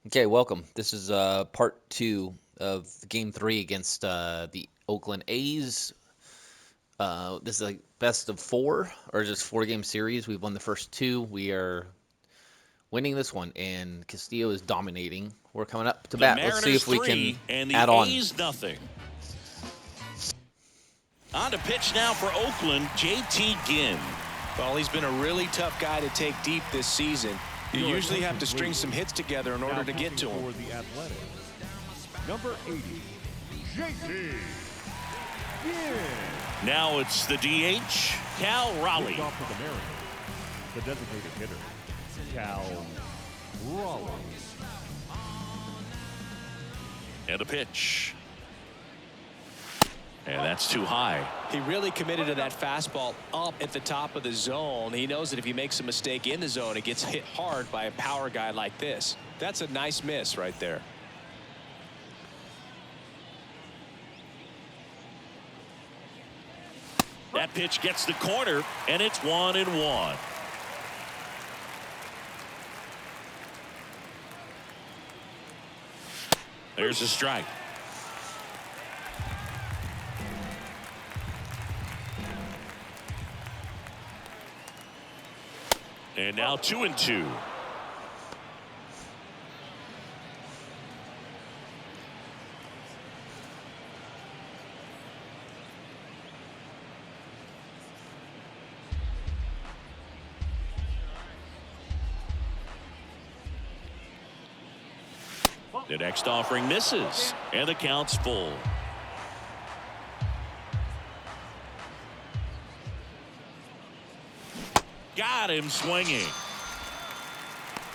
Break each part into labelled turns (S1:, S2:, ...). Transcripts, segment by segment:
S1: Okay, welcome. This is part two of Game 3 against the Oakland A's. This is like best of four, or just four-game series. We've won the first two. We are winning this one, and Castillo is dominating. We're coming up to
S2: The
S1: bat. Let's see
S2: Mariners
S1: if we can
S2: 3 and the
S1: add on.
S2: A's nothing. On to pitch now for Oakland, J.T. Ginn.
S3: Well, he's been a really tough guy to take deep this season. You usually have to string some hits together in order to get to him.
S4: For the Athletics, number 80, J.T.
S2: Now it's the DH, Cal Raleigh.
S4: Off for the Mariners, the designated hitter, Cal Raleigh.
S2: And a pitch. And that's too high.
S3: He really committed to that fastball up at the top of the zone. He knows that if he makes a mistake in the zone, it gets hit hard by a power guy like this. That's a nice miss right there.
S2: That pitch gets the corner, and it's 1-1. There's a strike. And now 2-2. The next offering misses, and the count's full. Got him swinging.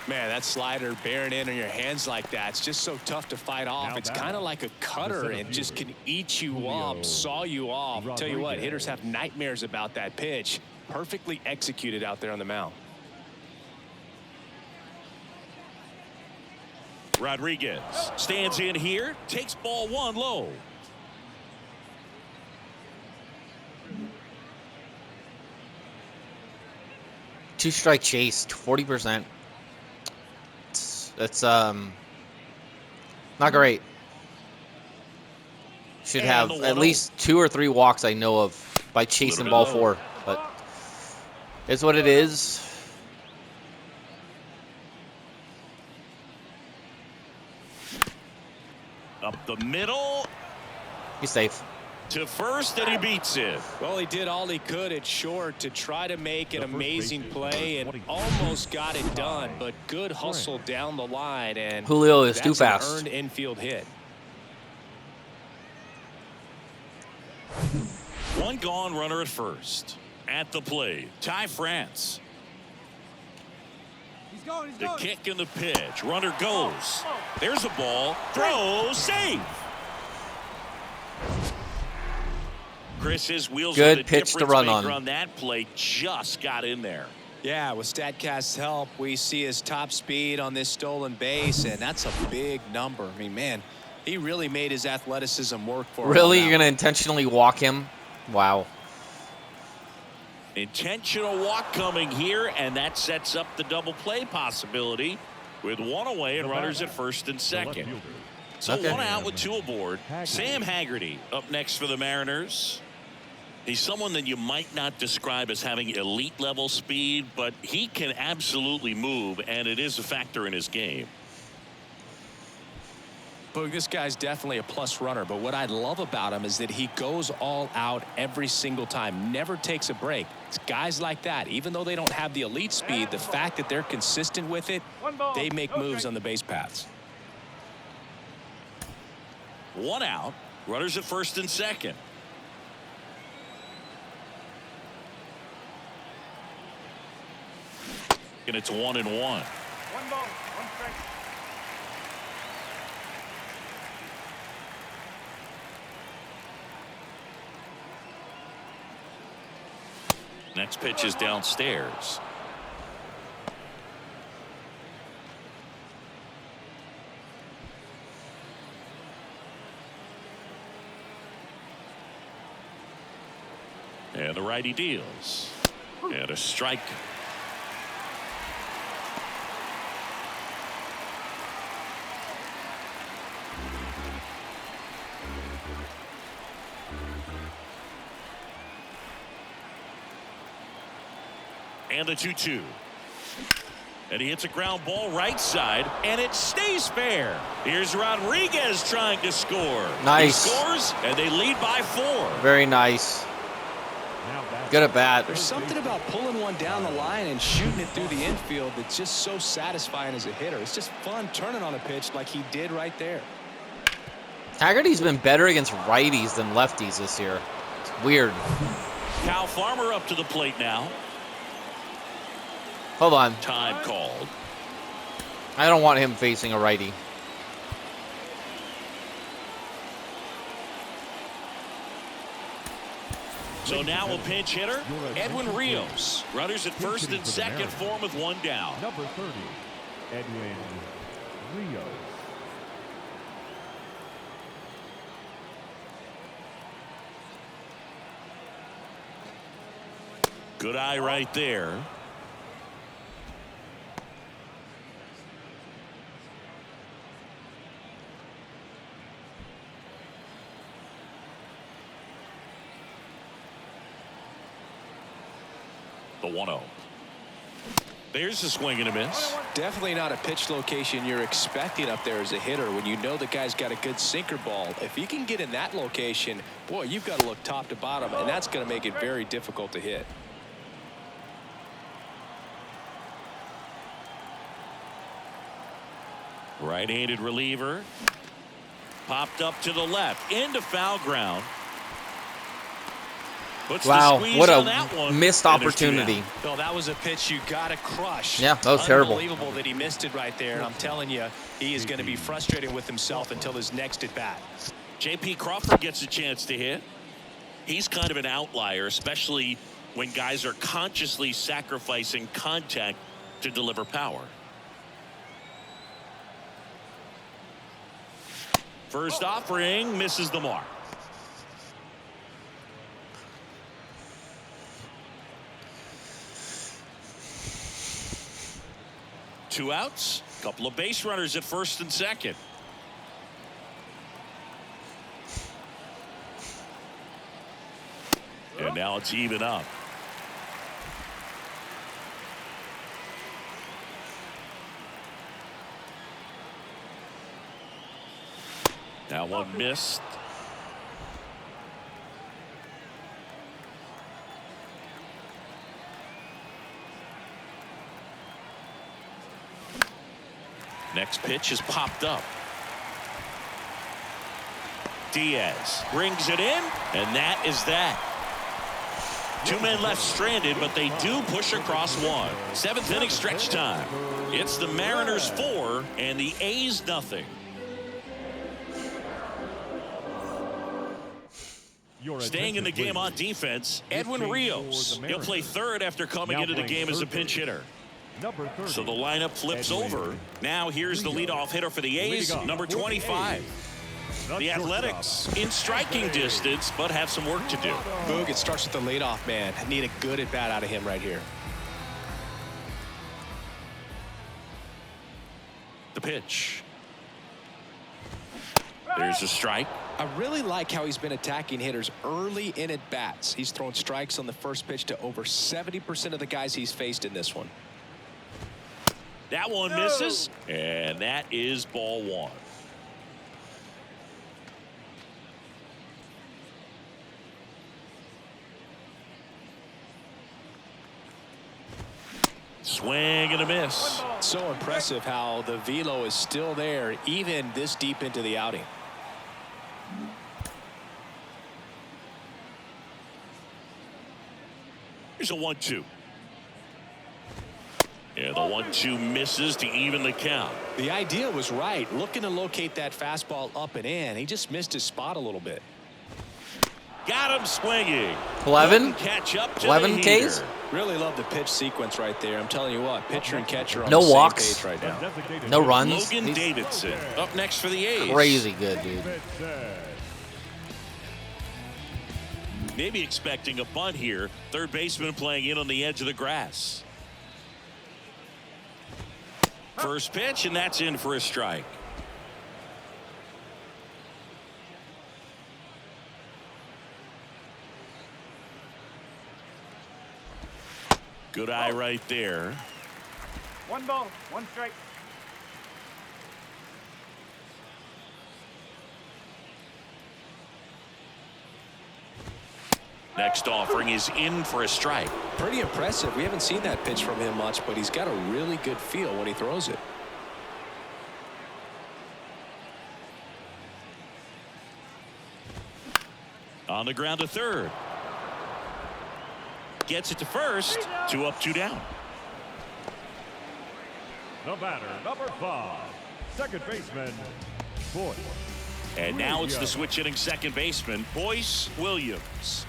S3: Man, that slider bearing in on your hands like that, it's just so tough to fight off. It's kind of like a cutter and just can eat you up, saw you off. Tell you what, hitters have nightmares about that pitch. Perfectly executed out there on the mound.
S2: Rodriguez stands in here, takes ball one low.
S1: Two-strike chase, 40%. That's not great. Should have at least 2 or 3 walks I know of by chasing ball 4, but it's what it is.
S2: Up the middle.
S1: He's safe.
S2: To first, and he beats it.
S3: Well, he did all he could at short to try to make an amazing play and almost got it done, but good hustle down the line, and
S1: Julio is too fast.
S3: An earned infield hit.
S2: One gone, runner at first. At the plate, Ty France. The kick and the pitch. Runner goes. There's a ball. Throw. Save. Chris, his wheels
S1: good
S2: are the
S1: pitch to run
S2: on that play. Just got in there.
S3: Yeah, with StatCast's help, we see his top speed on this stolen base, and that's a big number. I mean, man, he really made his athleticism work for him.
S1: Really? You're going to intentionally walk him? Wow.
S2: Intentional walk coming here, and that sets up the double play possibility with one away and runners at first and second. So one out with 2 aboard. Sam Haggerty up next for the Mariners. He's someone that you might not describe as having elite level speed, but he can absolutely move, and it is a factor in his game.
S3: But this guy's definitely a plus runner, but what I love about him is that he goes all out every single time, never takes a break. It's guys like that, even though they don't have the elite speed, the fact that they're consistent with it, they make moves on the base paths.
S2: One out, runners at first and second. And it's 1-1.
S4: One ball, one strike.
S2: Next pitch is downstairs. And the righty deals. And a strike. And the 2-2. And he hits a ground ball right side, and it stays fair. Here's Rodriguez trying to score.
S1: Nice.
S2: He scores, and they lead by 4.
S1: Very nice. Good at bat.
S3: There's something about pulling one down the line and shooting it through the infield that's just so satisfying as a hitter. It's just fun turning on a pitch like he did right there.
S1: Haggerty's been better against righties than lefties this year. It's weird.
S2: Cal Farmer up to the plate now.
S1: Hold on.
S2: Time called.
S1: I don't want him facing a righty.
S2: So now a pinch hitter, Edwin Rios. Runners at first and second for him with 1 down.
S4: Number 30, Edwin Rios.
S2: Good eye right there. The 1-0. There's a swing and a miss.
S3: Definitely not a pitch location you're expecting up there as a hitter when you know the guy's got a good sinker ball. If you can get in that location, boy, you've got to look top to bottom, and that's going to make it very difficult to hit.
S2: Right-handed reliever. Popped up to the left. Into foul ground. Puts
S1: Wow,
S2: the squeeze
S1: what
S2: on that
S1: a
S2: one,
S1: missed
S2: and there's 2
S1: opportunity.
S2: down.
S3: Well, that was a pitch you got to crush.
S1: Yeah, that was terrible.
S3: Unbelievable that he missed it right there. And I'm telling you, he is going to be frustrated with himself until his next at bat.
S2: J.P. Crawford gets a chance to hit. He's kind of an outlier, especially when guys are consciously sacrificing contact to deliver power. First offering misses the mark. Two outs, couple of base runners at first and second. And now it's even up. That one missed. Next pitch is popped up. Diaz brings it in, and that is that. 2 men left stranded, but they do push across one. 7th inning stretch time. It's the Mariners 4 and the A's nothing. Staying in the game on defense, Edwin Rios. He'll play third after coming into the game as a pinch hitter. So the lineup flips over. Now here's the leadoff hitter for the A's, number 25. The Athletics in striking distance, but have some work to do.
S3: Boog, it starts with the leadoff man. I need a good at bat out of him right here.
S2: The pitch. There's a strike.
S3: I really like how he's been attacking hitters early in at bats. He's thrown strikes on the first pitch to over 70% of the guys he's faced in this one.
S2: That one misses, and that is ball 1. Swing and a miss.
S3: So impressive how the velo is still there even this deep into the outing.
S2: Here's a 1-2. And the 1-2 misses to even the count.
S3: The idea was right, looking to locate that fastball up and in. He just missed his spot a little bit.
S2: Got him swinging.
S1: 11?
S2: Catch up to
S1: 11
S2: the
S1: Ks?
S2: heater.
S3: Really love the pitch sequence right there. I'm telling you what, pitcher and catcher are on
S1: No
S3: the same
S1: walks.
S3: page right now.
S1: No runs.
S2: Logan
S1: He's
S2: Davidson up next for the A's.
S1: crazy good, dude.
S2: Maybe expecting a bunt here. Third baseman playing in on the edge of the grass. First pitch, and that's in for a strike. Good eye right there.
S4: 1 ball, 1 strike.
S2: Next offering is in for a strike.
S3: Pretty impressive. We haven't seen that pitch from him much, but he's got a really good feel when he throws it.
S2: On the ground to third. Gets it to first. 2 up, 2 down.
S4: The batter, number 5, second baseman, Boyce.
S2: And now it's the switch hitting second baseman, Boyce Williams.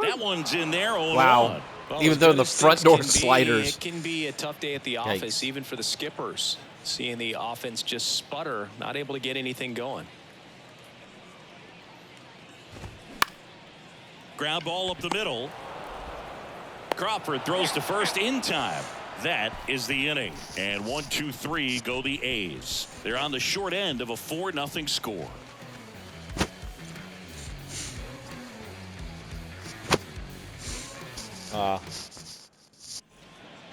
S2: That one's in there.
S1: Wow.
S3: Well,
S1: Even
S3: as
S1: though
S3: good
S1: the
S3: as
S1: front
S3: things
S1: door
S3: can be,
S1: sliders.
S3: It can be a tough day at the office, even for the skippers. Seeing the offense just sputter, not able to get anything going.
S2: Ground ball up the middle. Crawford throws to first in time. That is the inning. And 1, 2, 3 go the A's. They're on the short end of a 4-0 score.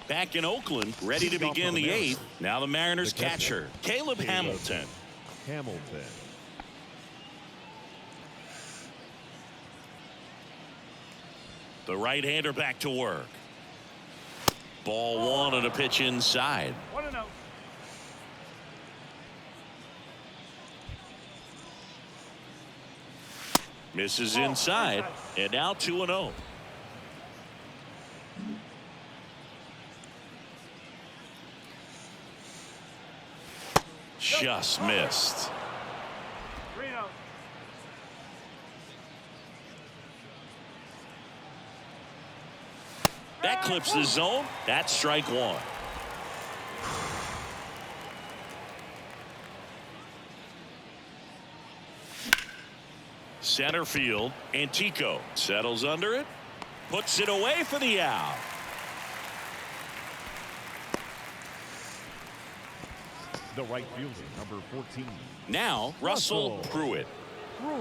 S2: Back in Oakland, ready to begin the 8th. Now the Mariners catcher, Caleb Hamilton. The right-hander back to work. Ball 1 and a pitch inside.
S4: 1-0.
S2: Misses inside, and now 2-0. Just missed.
S4: 3-0.
S2: That clips the zone. That's strike 1. Center field. Antico settles under it. Puts it away for the out.
S4: The right fielder, number 14.
S2: Now Russell Pruitt.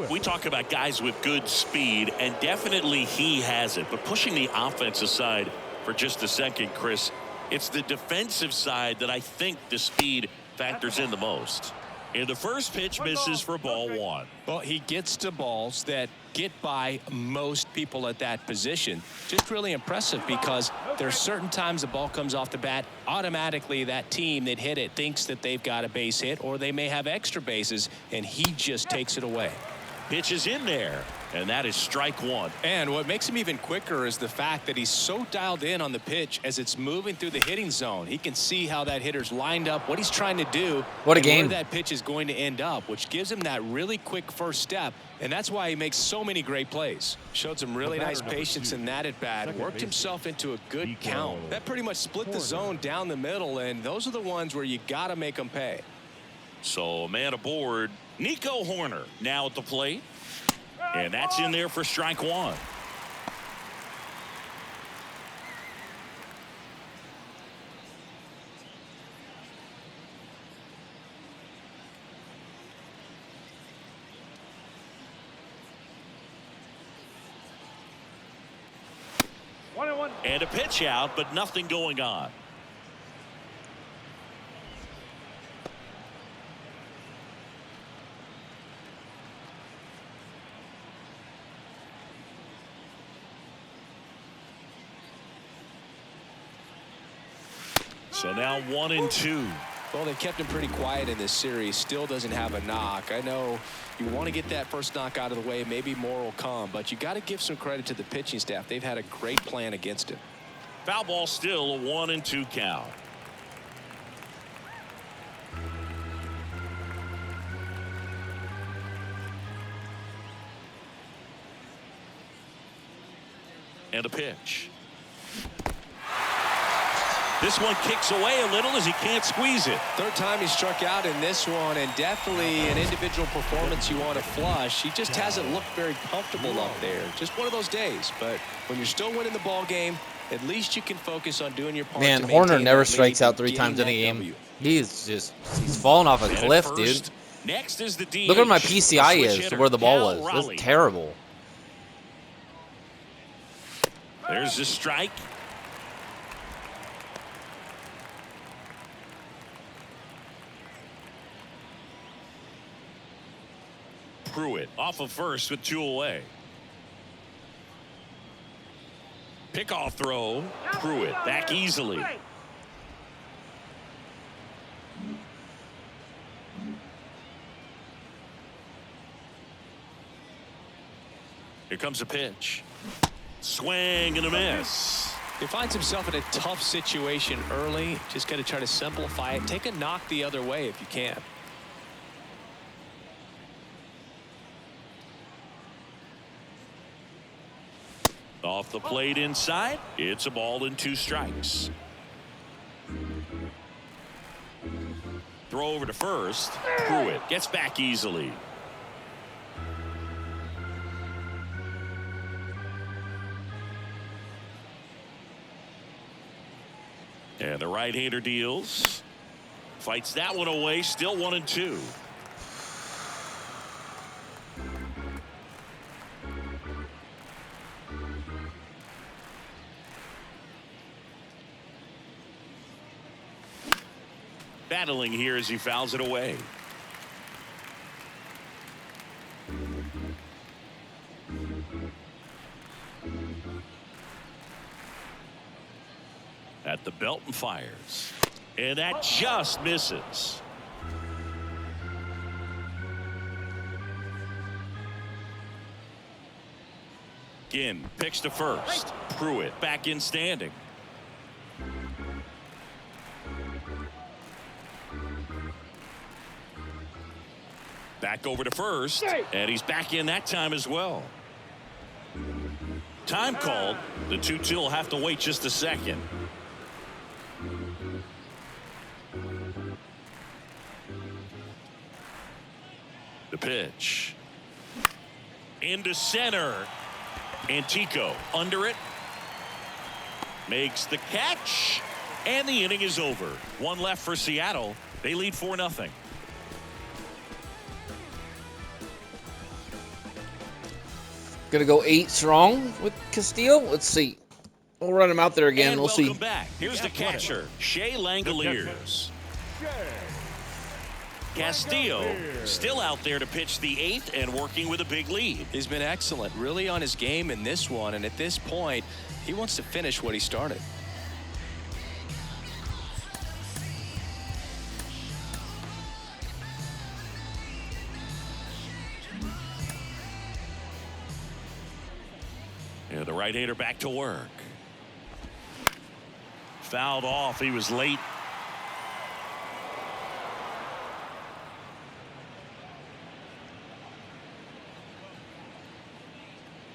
S2: We talk about guys with good speed, and definitely he has it. But pushing the offense aside for just a second, Chris, it's the defensive side that I think the speed factors in the most. And the first pitch misses for ball 1.
S3: Well, he gets to balls that get by most people at that position. Just really impressive, because there are certain times the ball comes off the bat, automatically that team that hit it thinks that they've got a base hit, or they may have extra bases, and he just takes it away.
S2: Pitch is in there, and that is strike 1.
S3: And what makes him even quicker is the fact that he's so dialed in on the pitch as it's moving through the hitting zone. He can see how that hitter's lined up, what he's trying to do,
S1: What a
S3: and
S1: game.
S3: where that pitch is going to end up, which gives him that really quick first step, and that's why he makes so many great plays. Showed some really nice patience in that at bat, worked himself into a good count. That pretty much split the zone down the middle, and those are the ones where you got to make them pay.
S2: So a man aboard. Nico Horner now at the plate. And that's in there for strike 1. And a pitch out, but nothing going on. So now 1-2.
S3: Well, they kept him pretty quiet in this series. Still doesn't have a knock. I know you want to get that first knock out of the way. Maybe more will come, but you got to give some credit to the pitching staff. They've had a great plan against him.
S2: Foul ball, still a 1-2 count. And a pitch. This one kicks away a little as he can't squeeze it.
S3: Third time he struck out in this one, and definitely an individual performance you want to flush. He just hasn't looked very comfortable up there. Just one of those days. But when you're still winning the ball game, at least you can focus on doing your part.
S1: Man,
S3: to
S1: Horner
S3: maintain
S1: never
S3: that
S1: strikes
S3: lead
S1: out 3
S3: and
S1: times in a
S3: getting
S1: game.
S3: that
S1: He's falling off a
S2: And at
S1: cliff,
S2: first,
S1: dude.
S2: Next is the DH.
S1: Look where my
S2: the
S1: PCI
S2: switch
S1: is,
S2: hitter,
S1: where the ball
S2: Cal
S1: was.
S2: Raleigh.
S1: That's terrible.
S2: There's the strike. Pruitt off of first with 2 away. Pickoff throw. Pruitt back easily. Here comes a pitch. Swing and a miss.
S3: He finds himself in a tough situation early. Just got to try to simplify it. Take a knock the other way if you can.
S2: Off the plate inside. It's a ball and 2 strikes. Throw over to first. Pruitt gets back easily. And the right-hander deals. Fights that one away. Still 1-2. Battling here as he fouls it away. At the belt and fires. And that just misses. Ginn picks to first. Pruitt back in standing. Back over to first, and he's back in that time as well. Time called. The 2-2 will have to wait just a second. The pitch. Into center. Antico under it. Makes the catch. And the inning is over. 1 left for Seattle. They lead 4-0.
S1: Gonna go 8 strong with Castillo. Let's see. We'll run him out there again.
S2: And
S1: We'll see.
S2: welcome back. Here's the catcher, Shea Langoliers. Castillo still out there to pitch the 8th and working with a big lead.
S3: He's been excellent, really on his game in this one, and at this point, he wants to finish what he started.
S2: Yeah, the right-hander back to work. Fouled off. He was late.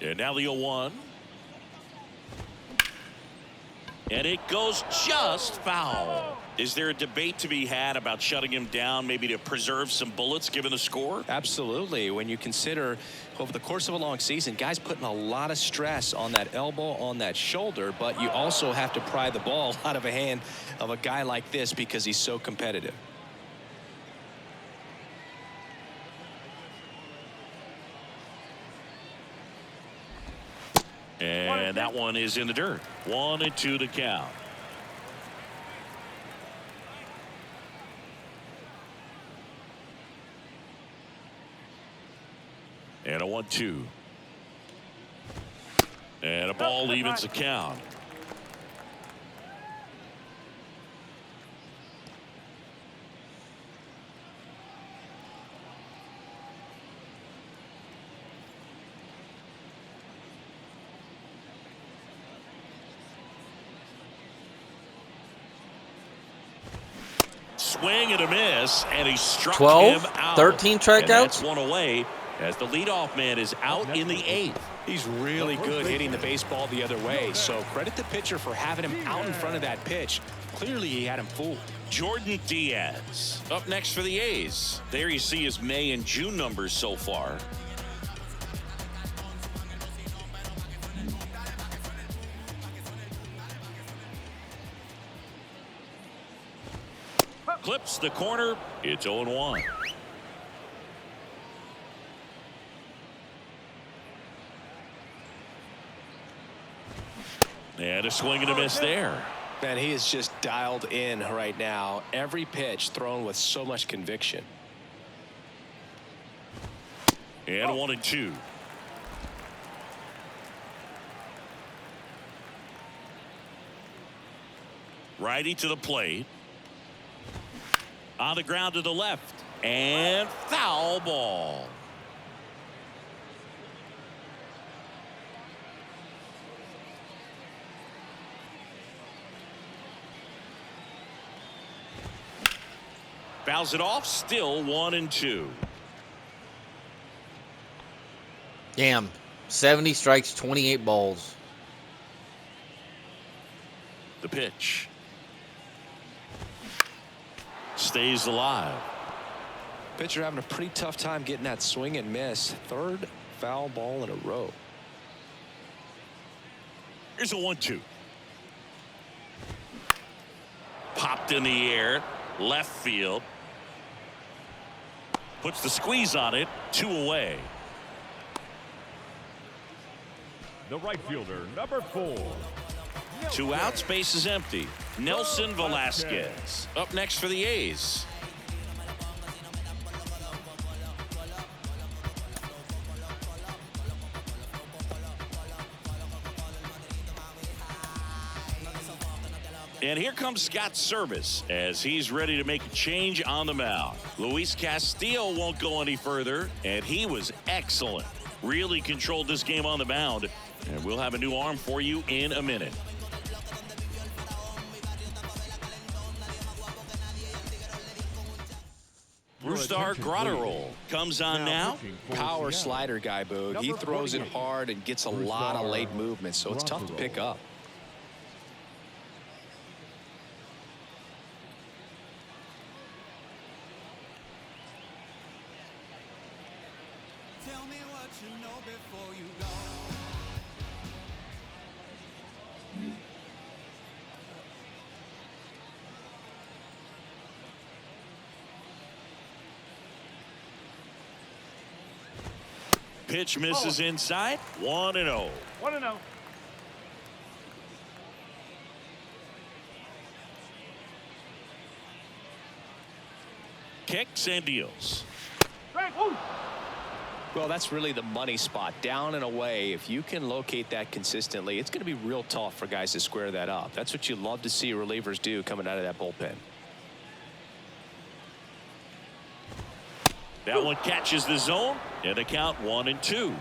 S2: And now the 0-1. And it goes just foul. Is there a debate to be had about shutting him down, maybe to preserve some bullets given the score?
S3: Absolutely. When you consider over the course of a long season, guys putting a lot of stress on that elbow, on that shoulder, but you also have to pry the ball out of a hand of a guy like this because he's so competitive.
S2: And that one is in the dirt. 1-2 to count. And a 1-2. And a ball evens the count. Swing and a miss, and he struck
S1: 12,
S2: him out.
S1: 13
S2: And that's
S1: strikeouts.
S2: one away as the leadoff man is out in the 8th.
S3: He's really good hitting the baseball the other way, so credit the pitcher for having him out in front of that pitch. Clearly, he had him fooled.
S2: Jordan Diaz up next for the A's. There you see his May and June numbers so far. Clips the corner. It's 0-1. And a swing and a miss there.
S3: Man, he is just dialed in right now. Every pitch thrown with so much conviction.
S2: And 1-2. Righty to the plate. On the ground to the left. And foul ball. Fouls it off. Still 1-2.
S1: Damn. 70 strikes, 28 balls.
S2: The pitch. Stays alive.
S3: Pitcher having a pretty tough time getting that swing and miss. Third foul ball in a row.
S2: Here's a 1-2. Popped in the air. Left field. Puts the squeeze on it. 2 away.
S4: The right fielder, number 4.
S2: 2 outs, base is empty. Nelson Velasquez up next for the A's. And here comes Scott Service as he's ready to make a change on the mound. Luis Castillo won't go any further, and he was excellent. Really controlled this game on the mound, and we'll have a new arm for you in a minute. Brusdar Grotterol comes on now.
S3: Power slider guy, Boog. He throws it hard and gets a lot of late movement, so it's tough to pick up.
S5: Tell me what you know before you go.
S2: Pitch misses inside. 1-0.
S4: 1-0.
S2: Kicks and deals.
S3: Well, that's really the money spot. Down and away. If you can locate that consistently, it's going to be real tough for guys to square that up. That's what you love to see relievers do coming out of that bullpen.
S2: That one catches the zone, and a count 1-2.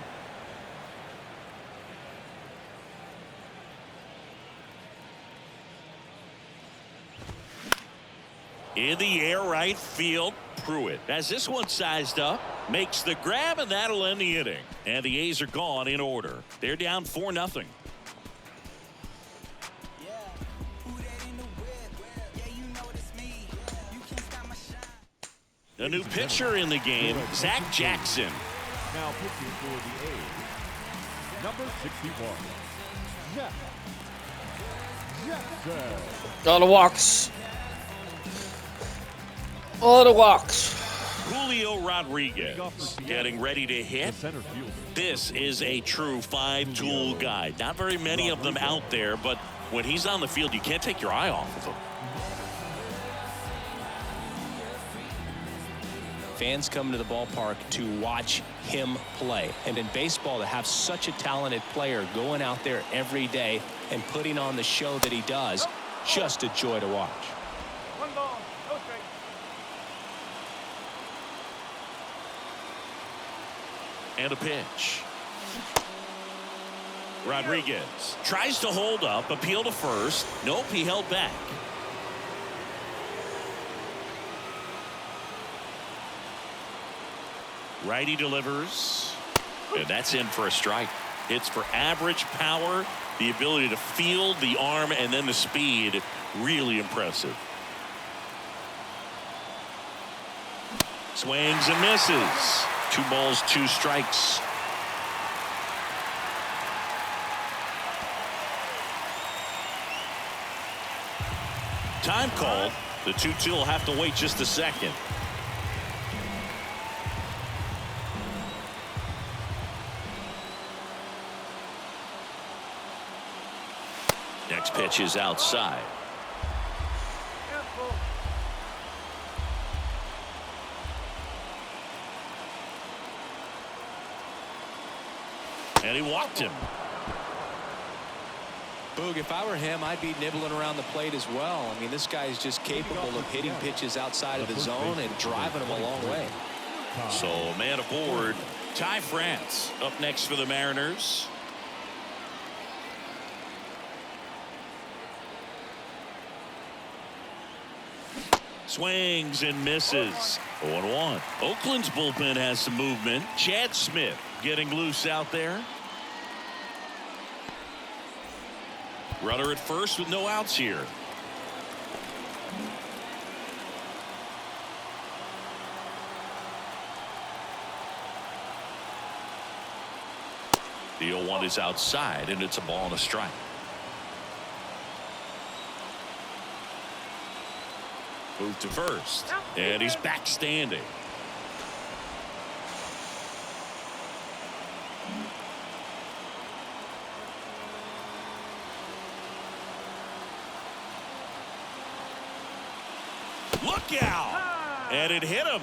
S2: In the air, right field. Pruitt has this one sized up, makes the grab, and that'll end the inning. And the A's are gone in order. They're down 4-0. A new pitcher in the game, Zach Jackson.
S4: Now pitching for the A's, number 61, Zach Jackson.
S1: All the walks. All the walks.
S2: Julio Rodriguez getting ready to hit.
S4: Center fielder.
S2: This is a true 5-tool guy. Not very many of them out there, but when he's on the field, you can't take your eye off of him.
S3: Fans come to the ballpark to watch him play. And in baseball, to have such a talented player going out there every day and putting on the show that he does, just a joy to watch.
S4: One ball, no strike.
S2: And a pitch. Rodriguez tries to hold up, appeal to first. Nope, he held back. Righty delivers, and that's in for a strike. It's for average power, the ability to field the arm, and then the speed. Really impressive. Swings and misses. 2 balls, 2 strikes. Time called. The 2-2 will have to wait just a second. Next pitch is outside. And he walked him.
S3: Boog, if I were him, I'd be nibbling around the plate as well. I mean, this guy is just capable of hitting pitches outside of the zone and driving them a long way.
S2: So, man aboard. Ty France up next for the Mariners. Swings and misses. 0-1. Oakland's bullpen has some movement. Chad Smith getting loose out there. Runner at first with no outs here. The 0-1 is outside, and it's a ball and a strike. Move to first, and he's back standing. Look out! And it hit him.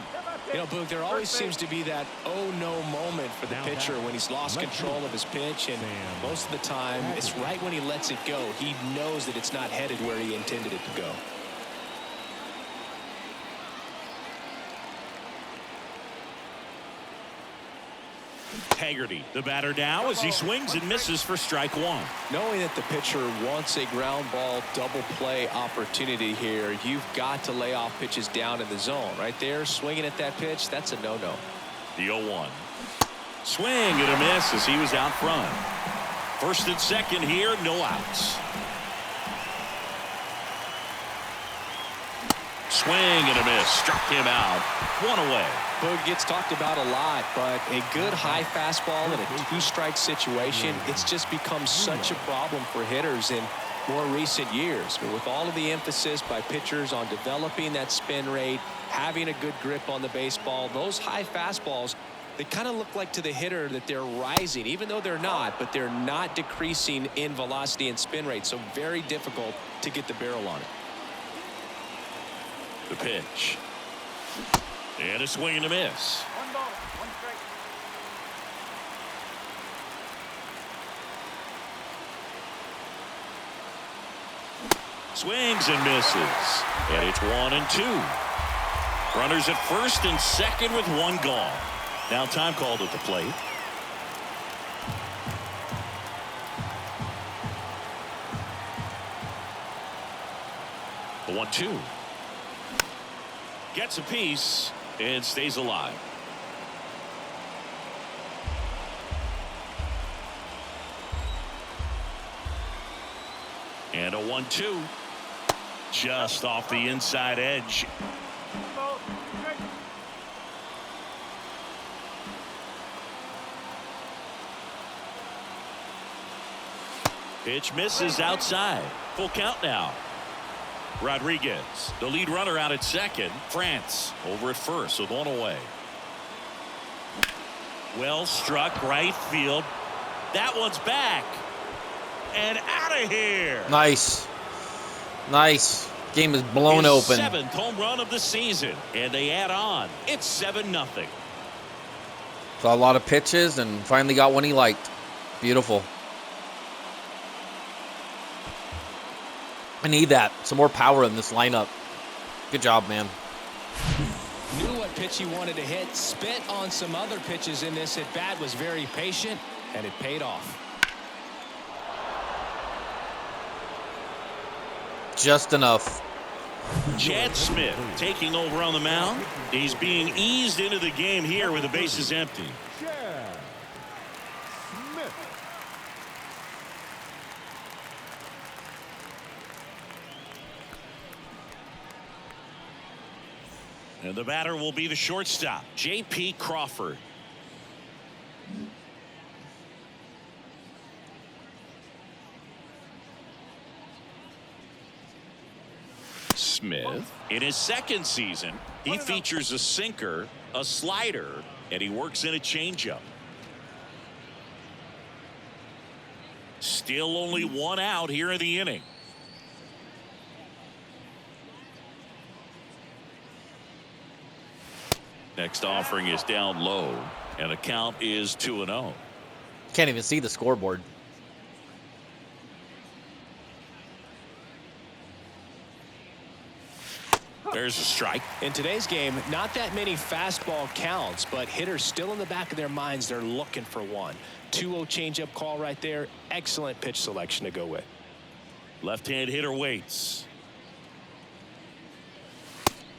S3: You know, Boog, there always seems to be that oh no moment for the pitcher when he's lost control of his pitch, and most of the time it's right when he lets it go. He knows that it's not headed where he intended it to go.
S2: Haggerty, the batter now, as he swings and misses for strike 1.
S3: Knowing that the pitcher wants a ground ball double play opportunity here, you've got to lay off pitches down in the zone. Right there, swinging at that pitch, that's a no-no.
S2: The 0-1. Swing and a miss as he was out front. First and second here, no outs. Swing and a miss, struck him out. 1 away.
S3: Boog gets talked about a lot, but a good high fastball in a 2-strike situation, it's just become such a problem for hitters in more recent years. But with all of the emphasis by pitchers on developing that spin rate, having a good grip on the baseball, those high fastballs, they kind of look like to the hitter that they're rising, even though they're not, but they're not decreasing in velocity and spin rate. So very difficult to get the barrel on it.
S2: The pitch. And a swing and a miss.
S5: 1 ball, 1 strike.
S2: Swings and misses. And it's 1 and 2. Runners at first and second with 1 gone. Now time called at the plate. The 1-2. Gets a piece and stays alive. And a 1-2. Just off the inside edge. Pitch misses outside. Full count now. Rodriguez, the lead runner, out at second. France over at first with 1 away. Well struck, right field. That one's back and out of here.
S1: Nice. Nice. Game is blown
S2: His
S1: open.
S2: 7th home run of the season, and they add on. It's 7-0.
S1: Saw a lot of pitches and finally got one he liked. Beautiful. I need that. Some more power in this lineup. Good job, man.
S3: Knew what pitch he wanted to hit. Spit on some other pitches in this at bat. Was very patient, and it paid off.
S1: Just enough.
S2: Chad Smith taking over on the mound. He's being eased into the game here with the bases empty.
S4: Chad Smith.
S2: And the batter will be the shortstop, J.P. Crawford. Smith, in his second season, he features a sinker, a slider, and he works in a changeup. Still only one out here in the inning. Next offering is down low, and the count is 2-0.
S1: Can't even see the scoreboard.
S2: There's a strike.
S3: In today's game, not that many fastball counts, but hitters still in the back of their minds, they're looking for one. 2-0 changeup call right there. Excellent pitch selection to go with.
S2: Left-hand hitter waits.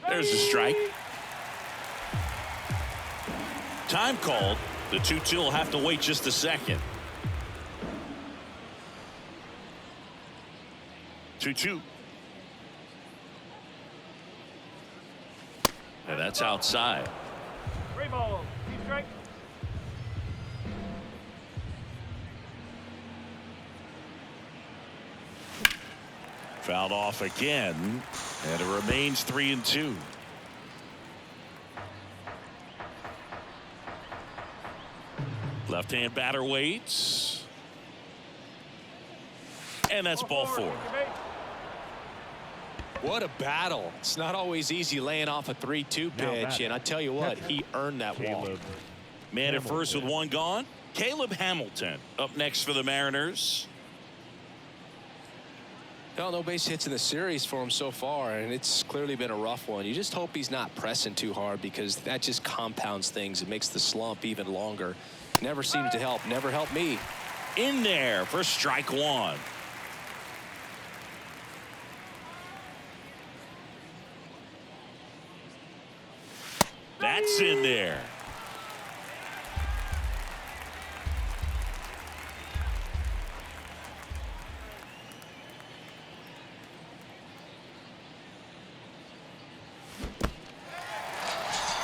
S2: There's a strike. Time called. The 2-2 will have to wait just a second. 2-2. And that's outside.
S5: 3 balls. 2 strikes.
S2: Fouled off again, and it remains 3-2. Left-hand batter waits. And that's ball 4.
S3: What a battle. It's not always easy laying off a 3-2 pitch, and I tell you what, he earned that walk.
S2: Man at first with one gone. Caleb Hamilton up next for the Mariners.
S3: Well, no base hits in the series for him so far, and it's clearly been a rough one. You just hope he's not pressing too hard, because that just compounds things. It makes the slump even longer. Never seems to help. Never helped me.
S2: In there for strike 1. That's in there.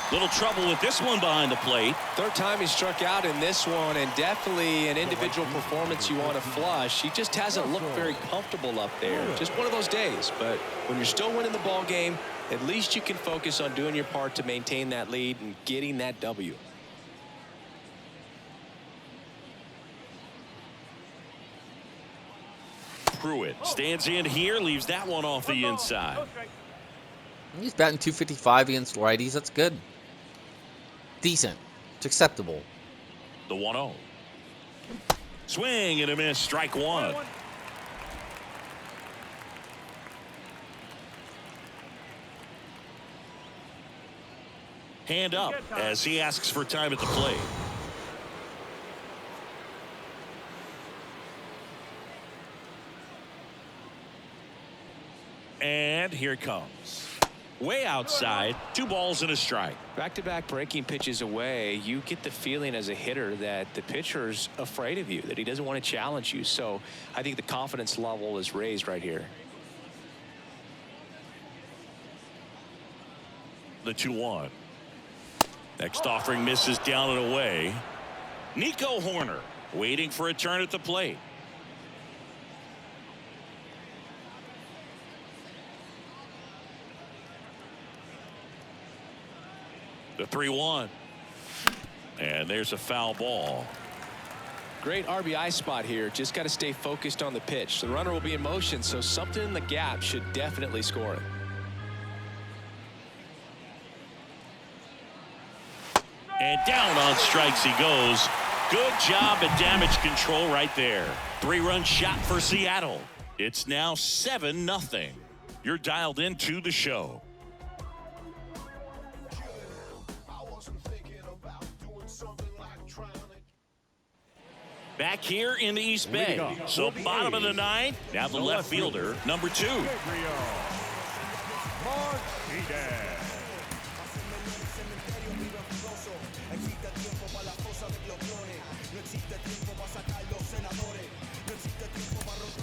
S2: Little trouble with this one behind the plate.
S3: Third time he struck out in this one, and definitely an individual performance you want to flush. He just hasn't looked very comfortable up there. Just one of those days. But when you're still winning the ball game, at least you can focus on doing your part to maintain that lead and getting that W.
S2: Pruitt stands in here, leaves that one off the inside.
S1: He's batting .255 against righties. That's good. Decent. It's acceptable.
S2: The 1-0. Swing and a miss. Strike 1. Hand up as he asks for time at the plate. And here it comes. Way outside. 2 balls and a strike.
S3: Back-to-back breaking pitches away, you get the feeling as a hitter that the pitcher's afraid of you, that he doesn't want to challenge you. So I think the confidence level is raised right here.
S2: The 2-1. Next offering misses down and away. Nico Horner waiting for a turn at the plate. The 3-1. And there's a foul ball.
S3: Great RBI spot here. Just got to stay focused on the pitch. The runner will be in motion, so something in the gap should definitely score it.
S2: And down on strikes he goes. Good job at damage control right there. 3-run shot for Seattle. It's now 7-0. You're dialed into the show. Back here in the East Bay. So bottom of the 9th. Now the left fielder, number 2.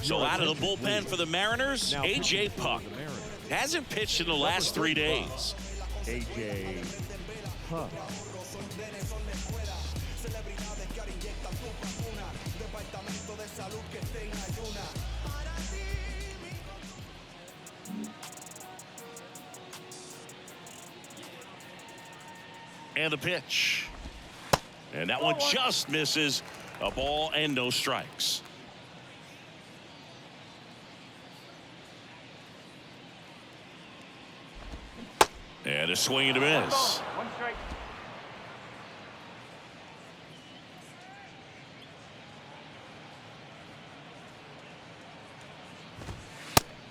S2: So out of the bullpen for the Mariners, A.J. Puck hasn't pitched in the last 3 days.
S4: AJ Huh.
S2: And the pitch. And that one just misses. A ball and no strikes. And a swing and a miss.
S5: One strike.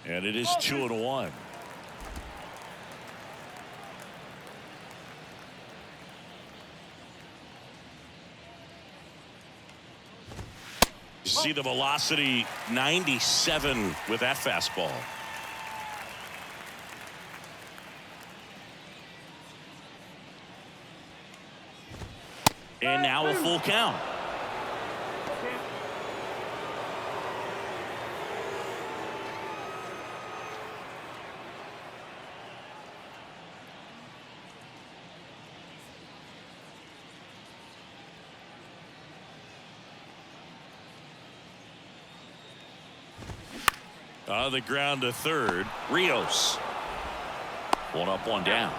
S2: And it is 2-1. You see the velocity 97 with that fastball. And now a full count. On the ground to third, Rios. One up, one down.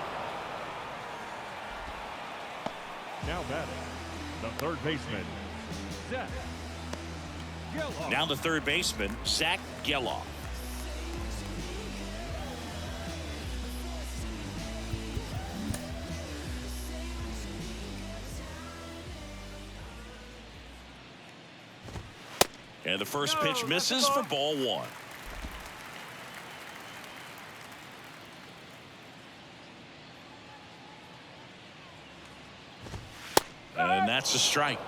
S4: Now batting, the third baseman, Zach Geloff.
S2: Now the third baseman, Zach Geloff. And the first pitch misses for ball one. And that's a strike.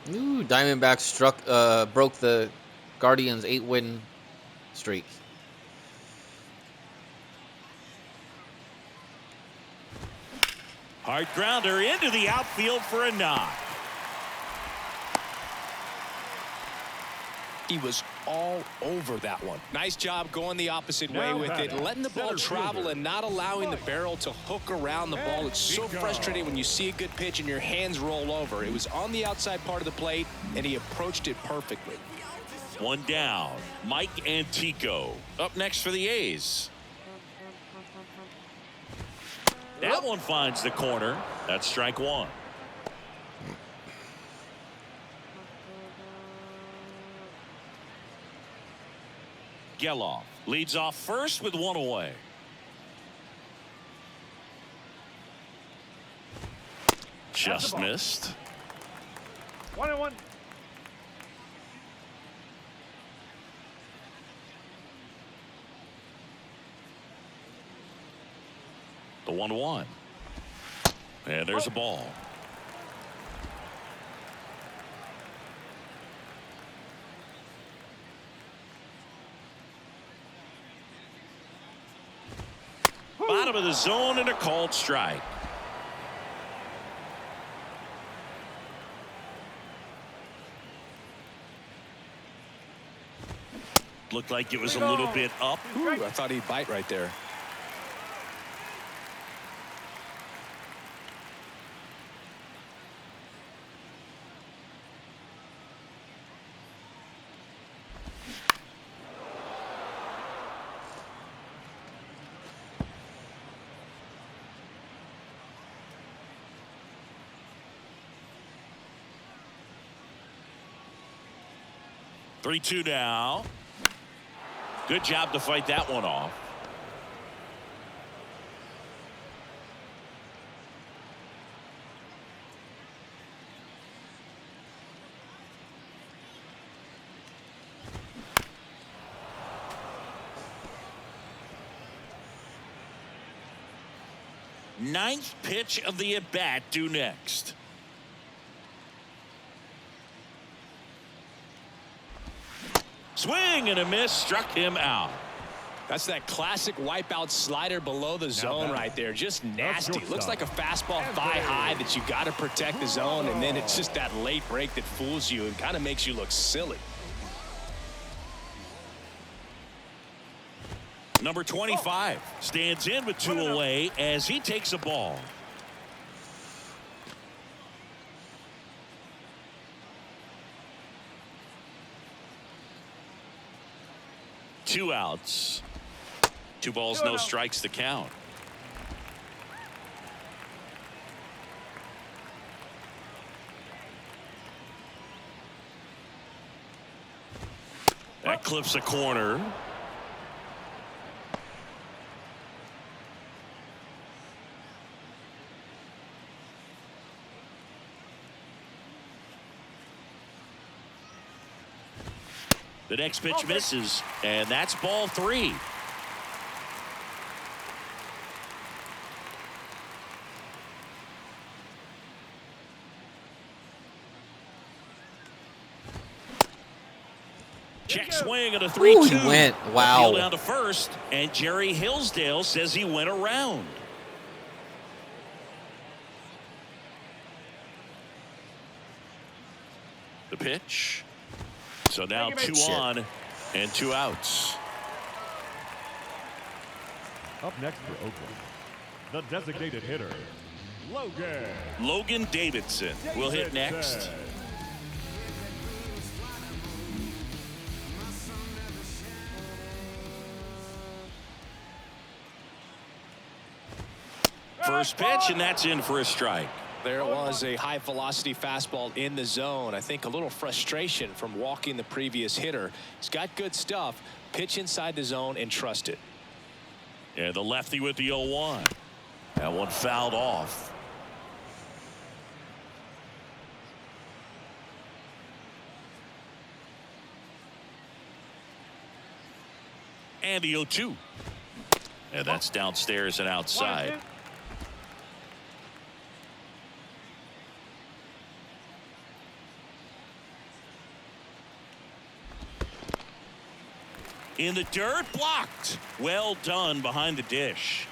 S1: Ooh, Diamondbacks broke the Guardians' 8-win streak.
S2: Hard grounder into the outfield for a knock.
S3: He was all over that one. Nice job going the opposite way with it, letting the ball travel and not allowing the barrel to hook around the ball. It's so frustrating when you see a good pitch and your hands roll over. It was on the outside part of the plate, and he approached it perfectly.
S2: One down. Mike Antico up next for the A's. That one finds the corner. That's strike one. Geloff leads off first with one away. Just missed.
S5: 1-1.
S2: The 1-1. And there's a ball. Bottom of the zone and a called strike. Looked like it was a little bit up.
S3: Ooh, I thought he'd bite right there.
S2: Three-two now. Good job to fight that one off. Ninth pitch of the at-bat due next. Swing and a miss, struck him out.
S3: That's that classic wipeout slider below the zone right there. Just nasty. Looks like a fastball thigh high that you got to protect the zone, and then it's just that late break that fools you and kind of makes you look silly.
S2: Number 25 stands in with 2 away as he takes a ball. Two outs. 2 balls, no strikes to count. That clips a corner. The next pitch misses, and that's ball 3. Check swing at a 3-2.
S1: Ooh, he went. Wow.
S2: Appeal down to first, and Jerry Hillsdale says he went around. The pitch. So now 2 on and 2 outs.
S4: Up next for Oakland, the designated hitter,
S2: Logan Davidson will hit next. First pitch, and that's in for a strike.
S3: There was a high velocity fastball in the zone. I think a little frustration from walking the previous hitter. He's got good stuff. Pitch inside the zone and trust it.
S2: And the lefty with the 0-1. That one fouled off. And the 0-2. And that's downstairs and outside. In the dirt, blocked. Well done behind the dish.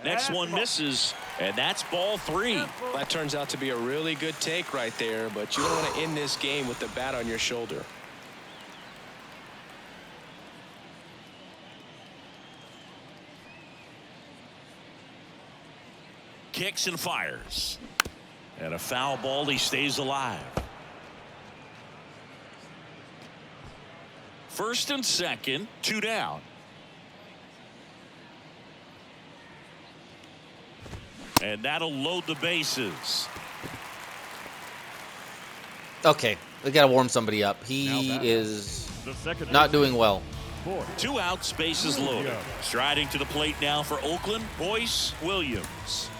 S2: Next one misses, and that's ball 3.
S3: That turns out to be a really good take right there, but you don't want to end this game with the bat on your shoulder.
S2: Kicks and fires. And a foul ball, he stays alive. First and second, 2 down. And that'll load the bases.
S1: Okay, we got to warm somebody up. He is not doing well.
S2: 2 outs, bases loaded. Striding to the plate now for Oakland, Boyce Williams.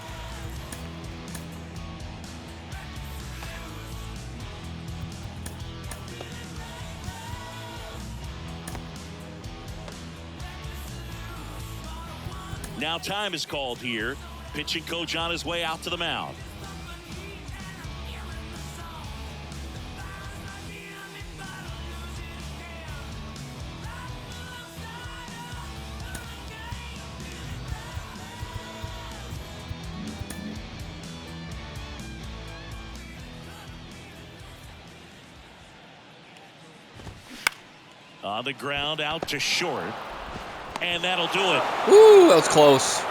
S2: Now time is called here. Pitching coach on his way out to the mound. On the ground, out to short. And that'll do it.
S1: Ooh, that was close.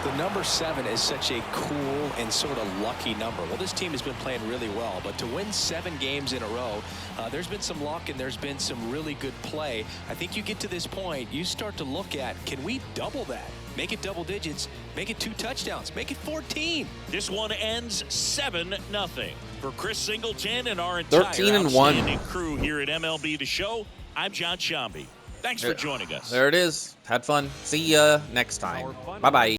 S3: The number 7 is such a cool and sort of lucky number. Well, this team has been playing really well, but to win 7 games in a row, there's been some luck and there's been some really good play. I think you get to this point, you start to look at, can we double that? Make it double digits, make it 2 touchdowns, make it 14.
S2: This one ends 7-0. For Chris Singleton and our entire
S1: 13-1
S2: outstanding crew here at MLB The Show, I'm John Shambi. Thanks for joining us.
S1: There it is. Had fun. See ya next time. Bye-bye.